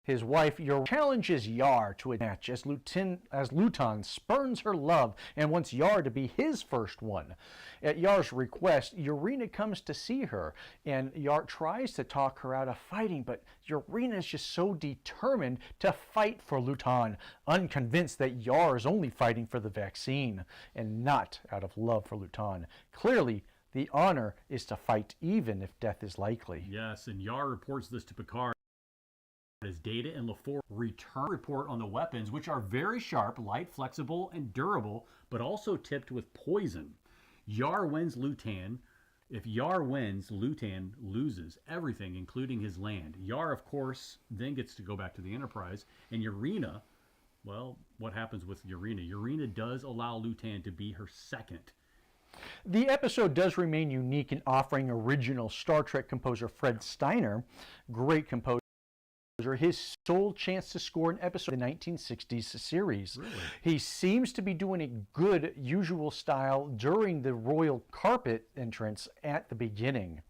his wife, challenges Yar to a match as Lutan spurns her love and wants Yar to be his first one. At Yar's request, Urena comes to see her, and Yar tries to talk her out of fighting, but Urena is just so determined to fight for Lutan, unconvinced that Yar is only fighting for the vaccine and not out of love for Lutan. Clearly, the honor is to fight even if death is likely. Yes, and Yar reports this to Picard as Data and LaForge return report on the weapons, which are very sharp, light, flexible, and durable, but also tipped with poison. Yar wins Lutan. If Yar wins, Lutan loses everything, including his land. Yar, of course, then gets to go back to the Enterprise, and Urena, well, what happens with Urena? Urena does allow Lutan to be her second. The episode does remain unique in offering original Star Trek composer Fred Steiner, great composer, his sole chance to score an episode of the 1960s series. Really? He seems to be doing a good usual style during the royal carpet entrance at the beginning.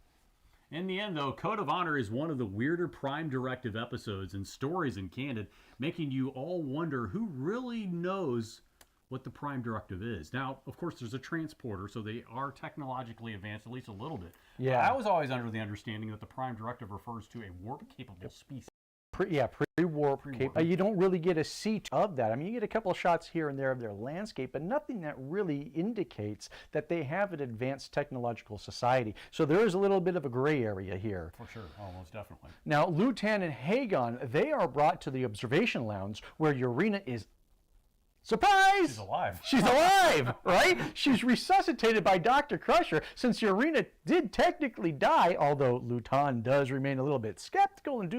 In the end, though, Code of Honor is one of the weirder Prime Directive episodes and stories in canon, making you all wonder who really knows what the Prime Directive is. Now, of course, there's a transporter, so they are technologically advanced, at least a little bit. Yeah. I was always under the understanding that the Prime Directive refers to a warp-capable species. Pre-warp. You don't really get a seat of that. I mean, you get a couple of shots here and there of their landscape, but nothing that really indicates that they have an advanced technological society. So there is a little bit of a gray area here. For sure, almost definitely. Now, Lutan and Hagon, they are brought to the observation lounge where Urena is... Surprise! She's alive. She's alive, right? She's resuscitated by Dr. Crusher since Urena did technically die, although Lutan does remain a little bit skeptical and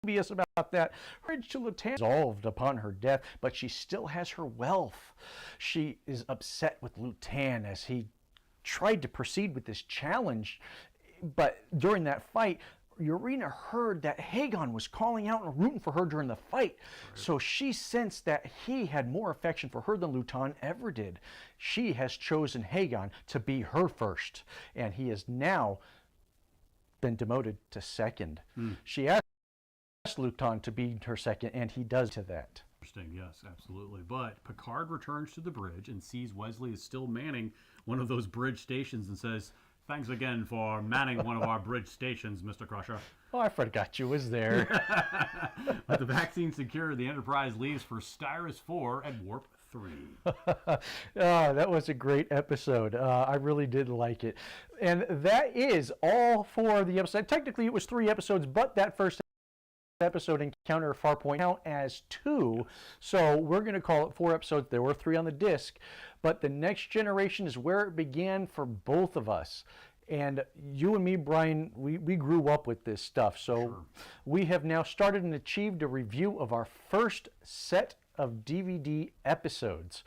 dubious about that. Bridge to Lutan resolved upon her death, but she still has her wealth. She is upset with Lutan as he tried to proceed with this challenge, but during that fight, Urena heard that Hagon was calling out and rooting for her during the fight. Right. So she sensed that he had more affection for her than Lutan ever did. She has chosen Hagon to be her first, and he has now been demoted to second. She asked Lutan to be her second, and he does to that. Interesting, yes, absolutely. But Picard returns to the bridge and sees Wesley is still manning one of those bridge stations and says, "Thanks again for manning one of our bridge stations, Mr. Crusher." Oh, I forgot you was there. With the vaccine secure, the Enterprise leaves for Styrus 4 at Warp 3. That was a great episode. I really did like it. And that is all for the episode. Technically, it was 3 episodes, but that first episode, Encounter at Farpoint, count as 2. So we're going to call it 4 episodes. There were 3 on the disc. But the Next Generation is where it began for both of us. And you and me, Brian, we grew up with this stuff. So sure. We have now started and achieved a review of our first set of DVD episodes.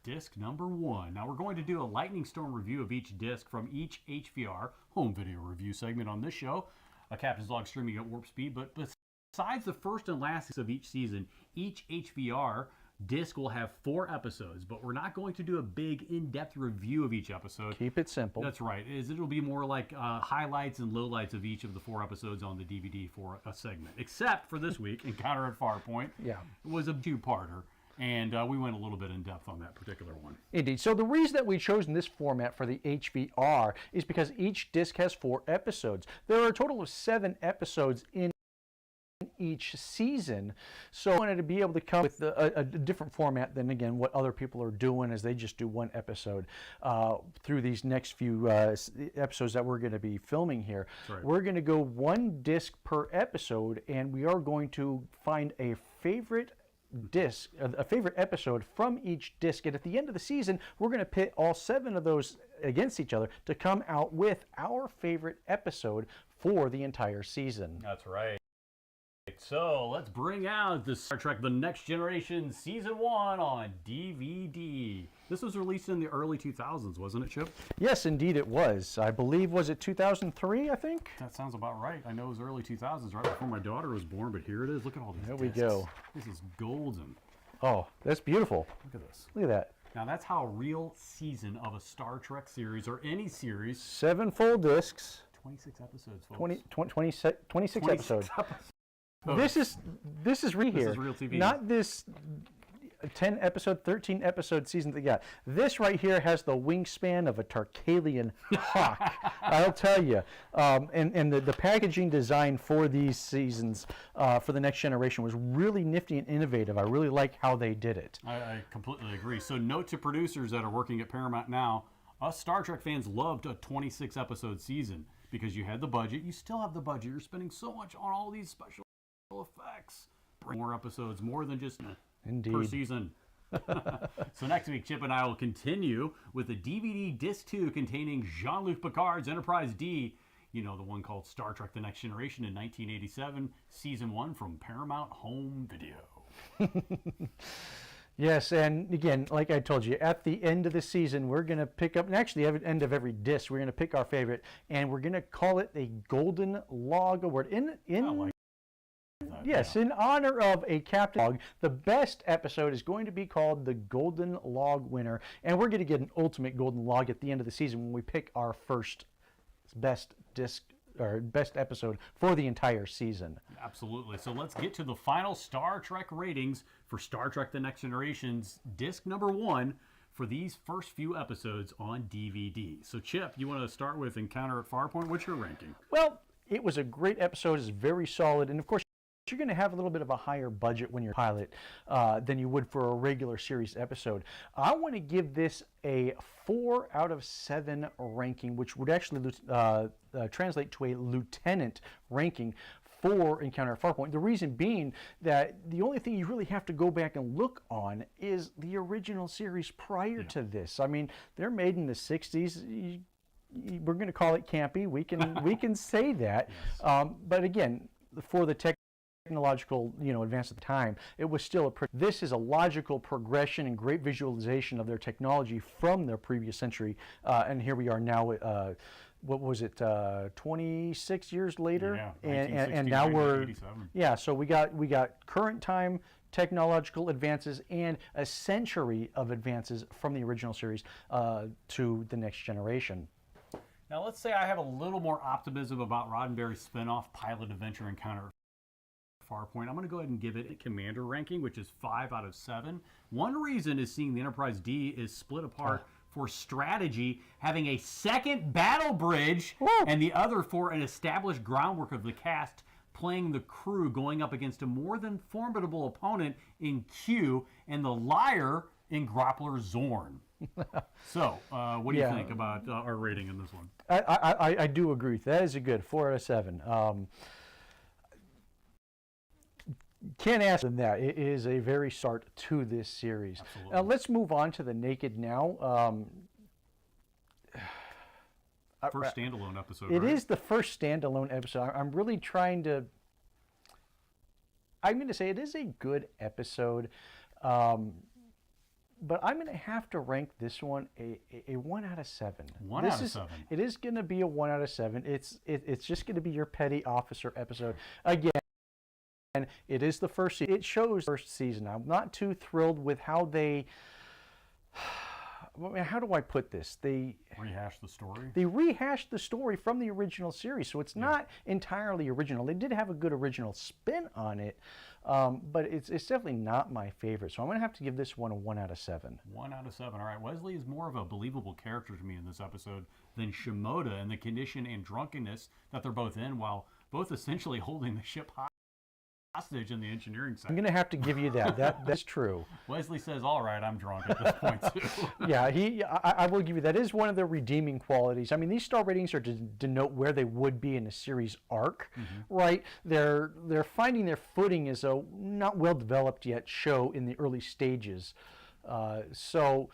Disc number 1. Now we're going to do a lightning storm review of each disc from each HVR home video review segment on this show. A Captain's Log streaming at warp speed. But besides the first and last of each season, each HVR disc will have 4 episodes, but we're not going to do a big in-depth review of each episode. Keep it simple. That's right. It'll be more like highlights and lowlights of each of the 4 episodes on the DVD for a segment. Except for this week, Encounter at Farpoint. Yeah. It was a 2-parter, and we went a little bit in depth on that particular one. Indeed. So the reason that we've chosen this format for the HVR is because each disc has 4 episodes. There are a total of 7 episodes in each season, so I wanted to be able to come with a different format than, again, what other people are doing, as they just do 1 episode through these next few episodes that we're going to be filming here. Right. We're going to go 1 disc per episode, and we are going to find a favorite disc, a favorite episode from each disc, and at the end of the season, we're going to pit all 7 of those against each other to come out with our favorite episode for the entire season. That's right. So let's bring out the Star Trek The Next Generation Season 1 on DVD. This was released in the early 2000s, wasn't it, Chip? Yes, indeed it was. I believe, was it 2003, I think? That sounds about right. I know it was early 2000s, right before my daughter was born, but here it is. Look at all these There discs. we go. This is golden. Oh, that's beautiful. Look at this. Look at that. Now that's how a real season of a Star Trek series, or any series. 7 full discs. 26 episodes, folks. 26 episodes. This is real This is real TV. Not this 10 episode, 13 episode season that you got. This right here has the wingspan of a Tarkalian hawk. I'll tell you. And the packaging design for these seasons for the Next Generation was really nifty and innovative. I really like how they did it. I completely agree. So note to producers that are working at Paramount now, us Star Trek fans loved a 26 episode season because you had the budget. You still have the budget. You're spending so much on all these special effects. Bring more episodes, more than just per season. So next week, Chip and I will continue with the DVD Disc 2 containing Jean-Luc Picard's Enterprise D, you know, the one called Star Trek The Next Generation in 1987, Season 1 from Paramount Home Video. Yes, and again, like I told you, at the end of the season, we're going to pick up, and actually at the end of every disc, we're going to pick our favorite, and we're going to call it a Golden Log Award. Yes, in honor of a Captain Log, the best episode is going to be called the Golden Log Winner, and we're going to get an ultimate Golden Log at the end of the season when we pick our first best disc or best episode for the entire season. Absolutely. So let's get to the final Star Trek ratings for Star Trek The Next Generation's disc number 1 for these first few episodes on DVD. So Chip, you want to start with Encounter at Farpoint? What's your ranking? Well, it was a great episode. It's very solid, and of course, you're going to have a little bit of a higher budget when you're a pilot than you would for a regular series episode. I want to give this a 4 out of 7 ranking, which would actually translate to a lieutenant ranking for Encounter at Farpoint. The reason being that the only thing you really have to go back and look on is the original series prior to this. I mean, they're made in the 60s. We're going to call it campy. We can say that. Yes. But again, for the technological, advance at the time, it was still this is a logical progression and great visualization of their technology from their previous century, and here we are now. What was it? 26 years later, and now we're 87. So we got current time technological advances and a century of advances from the original series to the next generation. Now let's say I have a little more optimism about Roddenberry's spinoff pilot adventure encounter Farpoint. I'm going to go ahead and give it a commander ranking, which is 5 out of 7. One reason is seeing the Enterprise D is split apart for strategy, having a second battle bridge, and the other for an established groundwork of the cast playing the crew going up against a more than formidable opponent in Q and the liar in Groppler Zorn. So, what do you think about our rating in this one? I do agree with that. That is a good 4 out of 7. Can't ask than that. It is a very start to this series. Absolutely. Let's move on to the Naked now. First standalone episode. It is the first standalone episode. I'm really trying to. I'm going to say it is a good episode, but I'm going to have to rank this one a 1 out of 7. 1 out of 7. It is going to be a 1 out of 7. It's just going to be your petty officer episode again. And it is the first season. It shows the first season. I'm not too thrilled with how they. How do I put this? They rehash the story. They rehashed the story from the original series, so it's not entirely original. They did have a good original spin on it, but it's definitely not my favorite. So I'm going to have to give this one a 1 out of 7. 1 out of 7. All right, Wesley is more of a believable character to me in this episode than Shimoda and the condition and drunkenness that they're both in, while both essentially holding the ship hostage in the engineering side. I'm going to have to give you that. That's true. Wesley says, all right, I'm drunk at this point, too. Yeah, I will give you that. Is one of the redeeming qualities. I mean, these star ratings are to denote where they would be in a series arc, right? They're finding their footing as a not well-developed yet show in the early stages. So...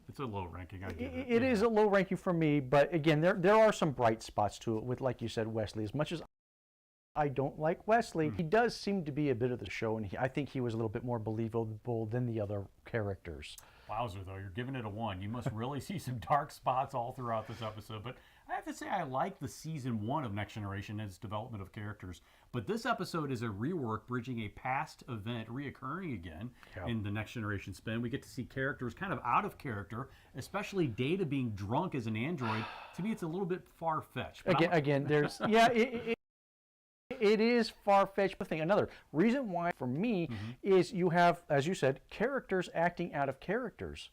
It's a low ranking, I get it. It is a low ranking for me, but again, there are some bright spots to it with, like you said, Wesley. As much as I don't like Wesley, he does seem to be a bit of the show, and I think he was a little bit more believable than the other characters. Wowzer, though, you're giving it a 1. You must really see some dark spots all throughout this episode. But I have to say I like the season 1 of Next Generation and its development of characters. But this episode is a rework bridging a past event reoccurring again in the Next Generation spin. We get to see characters kind of out of character, especially Data being drunk as an android. To me, it's a little bit far-fetched. Again, there's... It is far-fetched, but another reason why for me is you have, as you said, characters acting out of characters.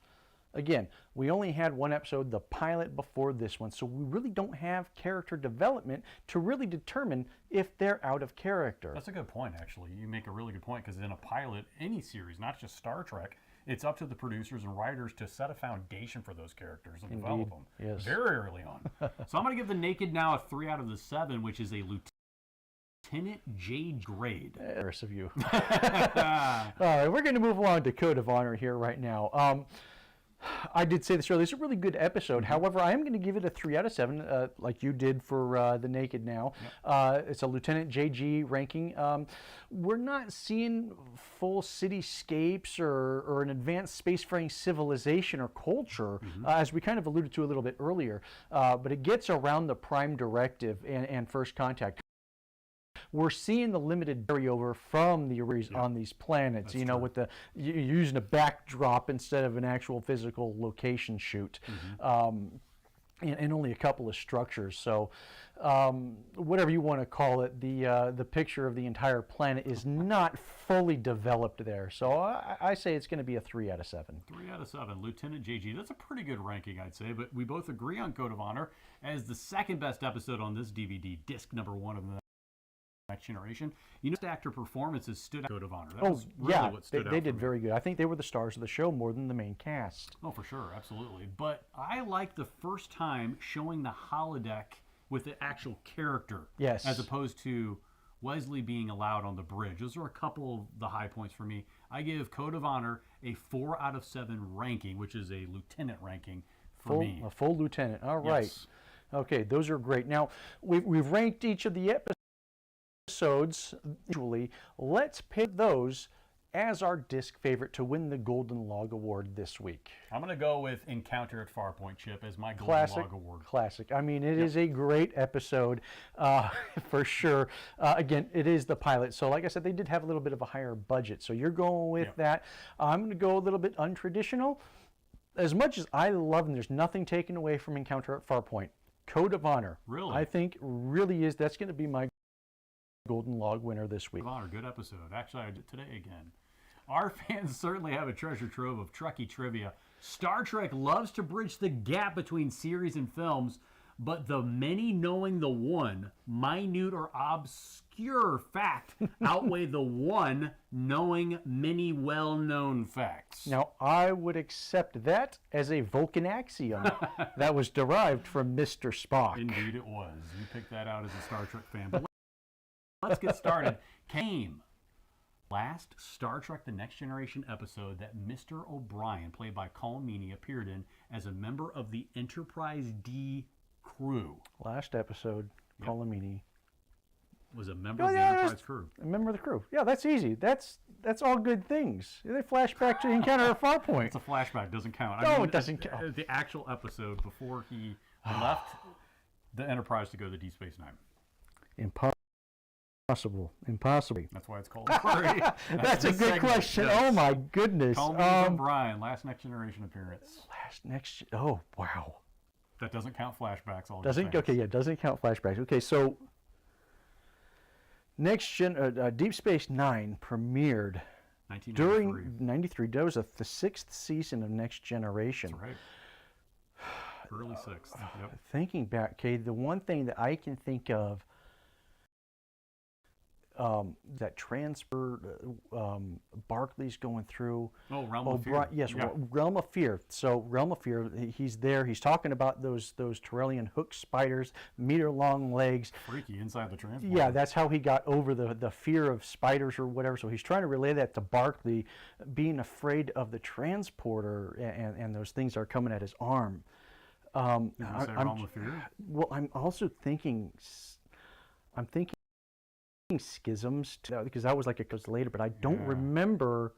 Again, we only had one episode, the pilot, before this one, so we really don't have character development to really determine if they're out of character. That's a good point, actually. You make a really good point, because in a pilot, any series, not just Star Trek, it's up to the producers and writers to set a foundation for those characters and develop them very early on. So I'm going to give the Naked now a 3 out of the 7, which is a Lieutenant J grade. Of you. All right, we're going to move along to Code of Honor here right now. I did say this earlier. It's a really good episode. However, I am going to give it a 3 out of 7, like you did for the Naked now. It's a Lieutenant JG ranking. We're not seeing full cityscapes or an advanced spacefaring civilization or culture, as we kind of alluded to a little bit earlier. But it gets around the Prime Directive and First Contact. We're seeing the limited carryover from the on these planets, you know, with the using a backdrop instead of an actual physical location shoot, and only a couple of structures. So, whatever you want to call it, the picture of the entire planet is not fully developed there. So I say it's going to be a 3 out of 7. 3 out of 7, Lieutenant JG. That's a pretty good ranking, I'd say. But we both agree on Code of Honor as the second best episode on this DVD, disc number 1 of the Next Generation. You know, actor performances stood out. Code of Honor. That was really what stood out. They did very good. I think they were the stars of the show more than the main cast. Oh, for sure, absolutely. But I like the first time showing the holodeck with the actual character, as opposed to Wesley being allowed on the bridge. Those are a couple of the high points for me. I give Code of Honor a 4 out of 7 ranking, which is a lieutenant ranking for me. A full lieutenant. All right. Okay, those are great. Now we've ranked each of the episodes episodes, usually, let's pick those as our disc favorite to win the Golden Log Award this week. I'm going to go with Encounter at Farpoint, Chip, as my Golden Log Award. Classic. I mean, it is a great episode, for sure. Again, it is the pilot. So like I said, they did have a little bit of a higher budget. So you're going with that. I'm going to go a little bit untraditional. As much as I love them, there's nothing taken away from Encounter at Farpoint. Code of Honor. Really? I think really is. That's going to be my Golden Log winner this week. Code of Honor, good episode. Actually, I did today again. Our fans certainly have a treasure trove of Trekkie trivia. Star Trek loves to bridge the gap between series and films, but the many knowing the one minute or obscure fact outweigh the one knowing many well-known facts. Now, I would accept that as a Vulcan axiom that was derived from Mr. Spock. Indeed it was. You picked that out as a Star Trek fan. But let's get started. Came last Star Trek The Next Generation episode that Mr. O'Brien, played by Colm Meaney, appeared in as a member of the Enterprise D crew. Last episode, Colm Meaney was a member of the Enterprise crew. A member of the crew. Yeah, that's easy. That's all good things. They flash back to Encounter at Farpoint. It's a flashback. Doesn't count. No, it doesn't count. The actual episode before he left the Enterprise to go to Deep Space Nine. Impossible. That's why it's called Inquiry. That's a good question. Yes. Oh my goodness. Colm O'Brien, last Next Generation appearance. Oh wow. That doesn't count flashbacks. Doesn't count flashbacks. Okay, so Deep Space Nine premiered during '93. That was the 6th season of Next Generation. That's right. Early 6th. Yep. Thinking back, okay, the one thing that I can think of that transfer Barclay's going through. Oh, Realm of Fear. Yes, yeah. Realm of Fear. So Realm of Fear, he's there. He's talking about those Torellian hook spiders, meter-long legs. Freaky inside the transporter. Yeah, that's how he got over the fear of spiders or whatever. So he's trying to relay that to Barclay, being afraid of the transporter and those things that are coming at his arm. Realm of Fear? Well, I'm also thinking. Schisms, because that was like it goes later, but I don't remember.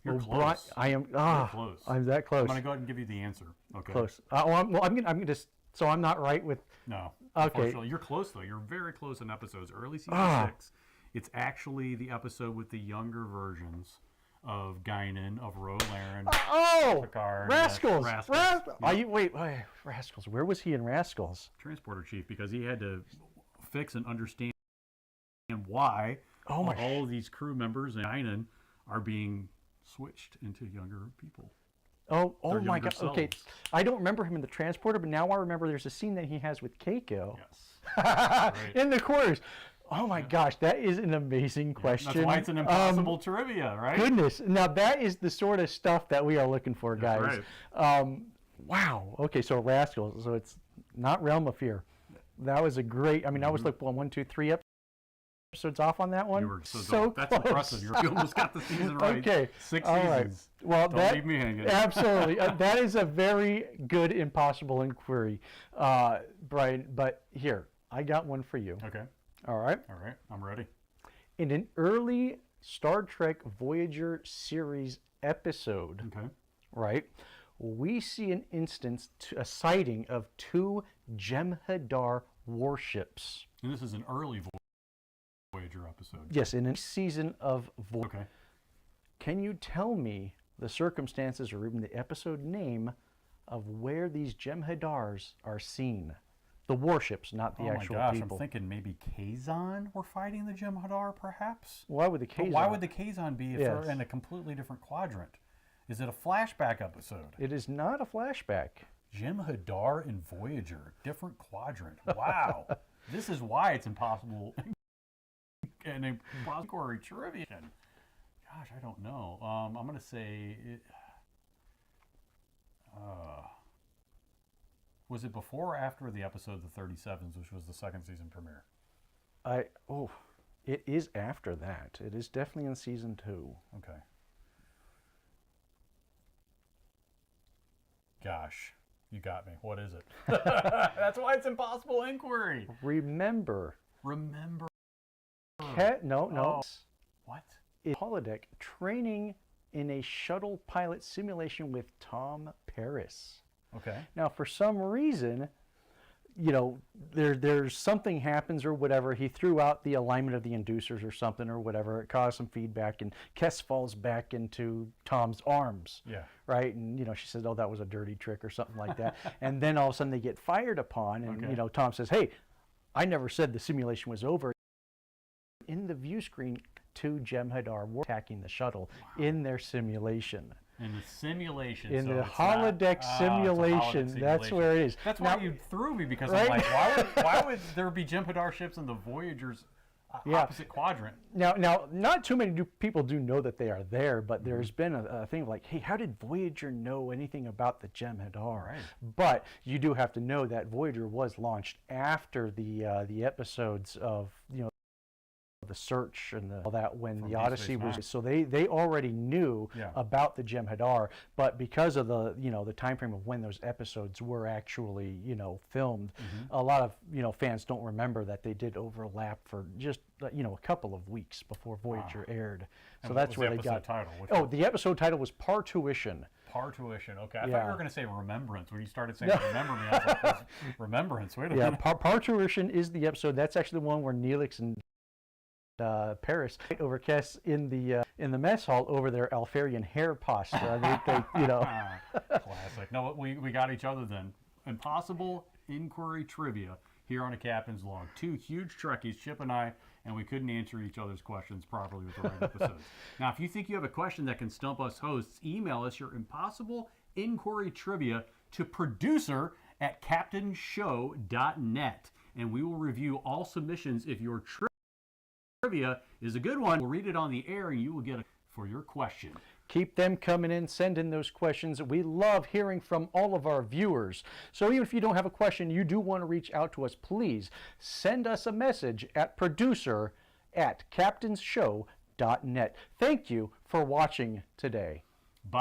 You're close. I am. You're close. I'm that close. I'm going to go ahead and give you the answer. Okay. Close. I'm going to. So I'm not right with. No. Okay. You're close though. You're very close in episodes. Early season 6. It's actually the episode with the younger versions of Guinan, of Laren, Picard. Rascals. Wait, Rascals. Where was he in Rascals? Transporter chief, because he had to fix and understand why all of these crew members and Guinan are being switched into younger people. Oh my God. Selves. Okay. I don't remember him in the transporter, but now I remember there's a scene that he has with Keiko. Yes. Right. In the quarters. Oh my gosh, that is an amazing question. That's why it's an impossible trivia, right? Goodness. Now that is the sort of stuff that we are looking for, guys. Right. Wow. Okay, so Rascals. So it's not Realm of Fear. That was a great, I was like 1, 2, 3 episodes off on that one. You were so that's close. Impressive. You almost got the season right. Okay. 6 All seasons. Right. Well, Don't leave me hanging. Absolutely. That is a very good impossible inquiry, Brian. But here, I got one for you. Okay. All right. I'm ready. In an early Star Trek Voyager series episode, right, we see an instance, a sighting of 2 Jem'Hadar warships. And this is an early Voyager episode. Yes, in a season of Voyager. Okay. Can you tell me the circumstances or even the episode name of where these Jem'Hadars are seen? The warships, not the actual people. I'm thinking maybe Kazon were fighting the Jem'Hadar, perhaps? Why would the Kazon? But why would the Kazon be if they're in a completely different quadrant? Is it a flashback episode? It is not a flashback. Jem'Hadar in Voyager, different quadrant. Wow. This is why it's impossible. And impossible trivia. Gosh, I don't know. I'm going to say... was it before or after the episode The 37s, which was the 2nd season premiere? It is after that. It is definitely in season 2. Okay. Gosh, you got me. What is it? That's why it's impossible inquiry. Remember No. Oh. What? Holodeck training in a shuttle pilot simulation with Tom Paris. Okay. Now, for some reason, you know, there's something happens or whatever. He threw out the alignment of the inducers or something or whatever. It caused some feedback, and Kes falls back into Tom's arms. Yeah. Right? And, you know, she says, oh, that was a dirty trick or something like that. And then all of a sudden they get fired upon, and, you know, Tom says, hey, I never said the simulation was over. In the view screen, 2 Jem'Hadar were attacking the shuttle in their simulation. In the simulation. In so the it's holodeck not, simulation, that's where it is. That's now, why you threw me, because right? I'm like, why would there be Jem'Hadar ships in the Voyager's opposite quadrant? Now, not too many people do know that they are there, but there's been a thing of like, hey, how did Voyager know anything about the Jem'Hadar? Right. But you do have to know that Voyager was launched after the episodes of, you know, the search and all that, when the Odyssey was, so they already knew about the Jem'Hadar, but because of the, you know, the time frame of when those episodes were actually, you know, filmed, a lot of, you know, fans don't remember that they did overlap for just, you know, a couple of weeks before Voyager aired. So And that's what was where the they got. episode title? Oh, the episode title was Partuition. Partuition. Okay, I thought you were going to say Remembrance. When you started saying Remember Me, I was like, Remembrance. Wait a minute. Partuition is the episode. That's actually the one where Neelix and Paris over Kes in the mess hall over their Alfarian hair pasta. They you know. Classic. No, we got each other then. Impossible Inquiry Trivia here on A Captain's Log. 2 huge Trekkies, Chip and I, and we couldn't answer each other's questions properly with the right episodes. Now, if you think you have a question that can stump us hosts, email us your Impossible Inquiry Trivia to producer@captainshow.net, and we will review all submissions. If your trivia is a good one, we'll read it on the air, and you will get for your question. Keep them coming in. Send in those questions. We love hearing from all of our viewers. So even if you don't have a question, you do want to reach out to us, please send us a message at producer@captainsshow.net. Thank you for watching today.